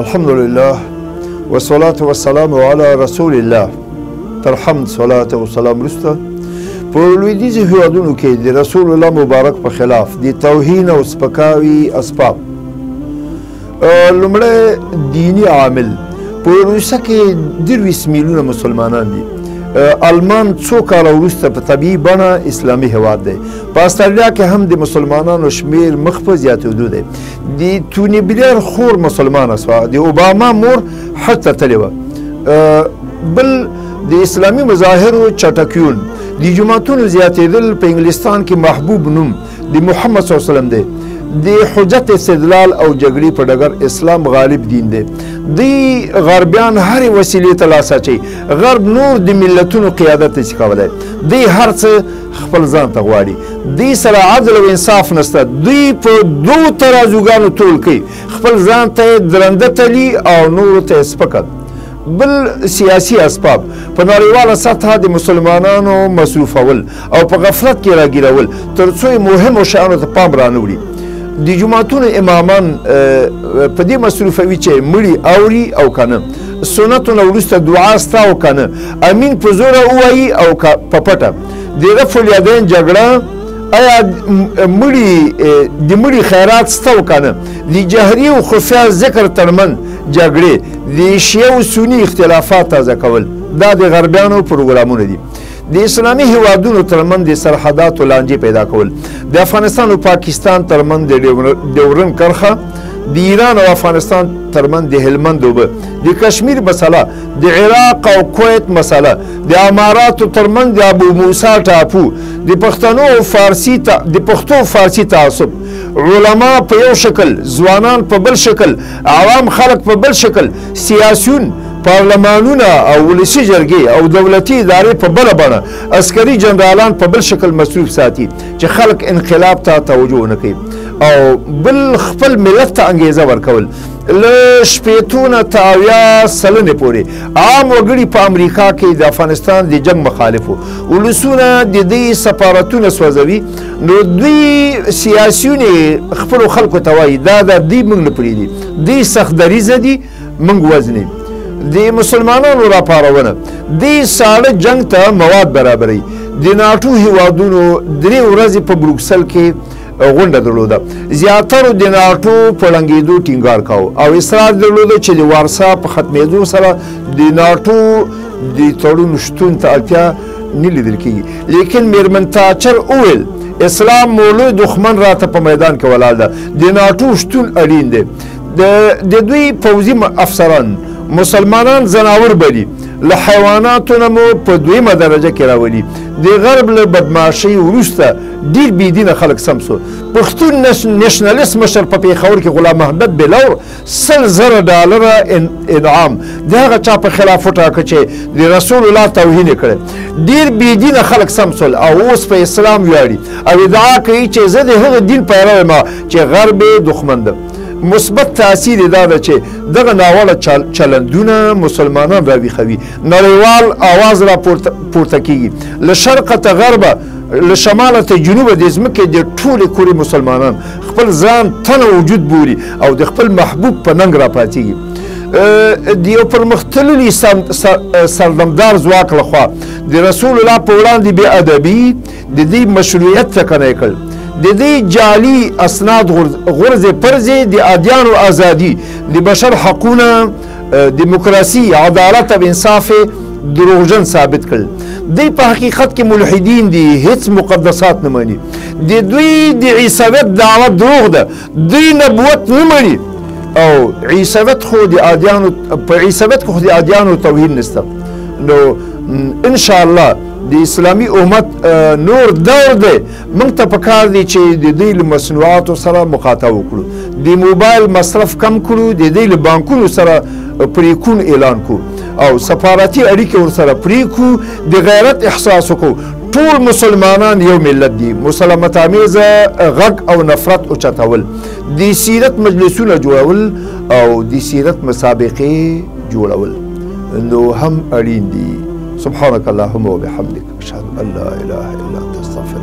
الحمدلله والصلاة والسلام على رسول الله. تر حمد صلاة و سلام وروسته په لویدیځو هېوادونو کې د رسول الله مبارک په خلاف د توهین او سپکاوي اسباب لومړی دیني عامل په روسیه کې 23 میلیونه مسلمانان دي. آلمان څو کاله وروسته په طبیعي بڼه اسلامي هېواد دی. په استرالیا کې هم د مسلمانانو شمېر مخ په زیاتېدو دی. د توني بلیر خور مسلمانه شوه، د اوباما مور حج ته تلې وه. بل د اسلامي مظاهرو چټکیون، د جوماتونو زیاتېدل په انګلستان کې محبوب نوم د محمد صلی الله علیه وسلم دی. د حجت استدلال او جګړې په ډګر اسلام غالب دین دی. دوی غربیان هرې وسیلې ته لاس اچوي. غرب نور د ملتونو قیادت نشي کولی. دوی هر څه خپل ځان ته غواړي. دوی سره عدل او انصاف نشته. دوی په دوو ترازوګانو تول کوي، خپل ځان ته یې درنده تلي او نورو ته یې سپکه. بل سیاسي اسباب په نړیواله سطحه د مسلمانانو مصروفول او په غفلت کې راګیرول تر څو مهمو شیانو ته پام رانه وړي. د جوماتونو امامان په دې مصروفوي چې مړي اوري او که نه، سنتو نه وروسته دعا سته او که نه، امین په زوره ووایي او که په پټه. د رفع الیدین جګړه، آیا د مړي خیرات سته او که نه، د جهري او خفیه ذکر ترمن جګړې، د شیعه او سني اختلافات تازه کول، دا د غربیانو پروګرامونه دي. د اسلامي هیوادونو ترمنځ د سرحداتو لانجې پیدا کول، د افغانستان او پاکستان ترمنځ د ډیورن کرښه، د ایران او افغانستان ترمنځ د هلمند اوبه، د کشمیر مسله، د عراق او کویت مسله، د اماراتو ترمنځ د ابو موسی ټاپو، د پښتو فارسي تعصب، علما په یو شکل، ځوانان په بل شکل، عوام خلک په بل شکل، سیاسیون، پارلمانونه او ولسي جرګې او دولتي ادارې په بله بڼه، عسکري جنرالان په بل شکل مصروف ساتي چې خلک انقلاب ته توجه نه کوي. او بل خپل ملت ته انګېزه ورکول. له 80 نه تر 80 سلنې پورې عام وګړي په امریکا کې د افغانستان د جنګ مخالفو، ولسونه د دې سفارتونه سوځوي. نو دوی سیاسیون خپلو خلکو ته وایي دا دوی موږ نه پرېږدي، دوی سخت دریځه دي، موږ وزنې. د مسلمانانو راپارونه، دوی ساړه جنګ ته مواد برابروي. د ناټو هیوادونو 3 ورځې په بروکسل کې غونډه درلوده. زیاترو د ناټو په ړنګېدو ټینګار کاوه او اصرار درلوده چې د وارسا په ختمېدو سره د ناټو د تړون شتون ته اړتیا نه لیدل کېږي. لیکن میرمن تاچر وویل اسلام مولوی دښمن راته په میدان کې ولاړ ده، د ناټو شتون اړین دی. د دوی پوځي افسران مسلمانان زناور بلي، له حیواناتو نه مو په 2مه درجه کې راولي. د غرب له بدماشۍ وروسته ډېر بېدینه خلک سم سو. پښتون نېشنلیست مشر په پېښور کې غلام محمد بلور $100,000 انعام د هغه چا په خلاف وټاکه چې د رسول الله توهین یې کړی. ډېر بېدینه خلک سم سول او اوس په اسلام ویاړي او ادعا کوي چې زه د هغه دین پیرو یم چې غرب یې دښمن ده. مثبت تاثیر دا ده چې دغه ناوړه چلندونه مسلمانان راویښوي. نړیوال آواز را پورته کیږي. له شرقه ته غربه، له شماله ته جنوبه د ځمکې د ټولې کورې مسلمانان خپل ځان تن وجود بوري او د خپل محبوب په ننګ راپاتېږي. د یو پرمختللي سردمدار ځواک لخوا د رسول الله په وړاندې بې ادبي د دې مشروعیت ټکنی کړ. د دې جعلي اسناد غرضې پرځې د ادیانو ازادي، د بشر حقونه، دیموکراسي، عدالت او انصاف دروغجن ثابت کړل. دوی په حقیقت کې ملحدین دي، هیڅ مقدسات نه مني. د دوی د عیسویت دعوه دروغ ده، دوی نبوت نه مني او عیسویت خو د ادیانو توهین نشته. نو انشاءالله د اسلامي امت نور دور دی. موږ ته پکار دی چې د دوی له مصنوعاتو سره مخاطبه وکړو، د موبایل مصرف کم کړو، د دوی له بانکونو سره پریکون اعلان کړو او سفارتي اړیکې ورسره پرې کړو، د غیرت احساس وکړو. ټول مسلمانان یو ملت دي. مسالمت آمیزه غږ او نفرت اوچتول، د سیرت مجلسونه جوړول او د سیرت مسابقې جوړول نو هم اړین دي. سبحانك اللهم وبحمدك أشهد أن لا إله إلا أنت أستغفرك.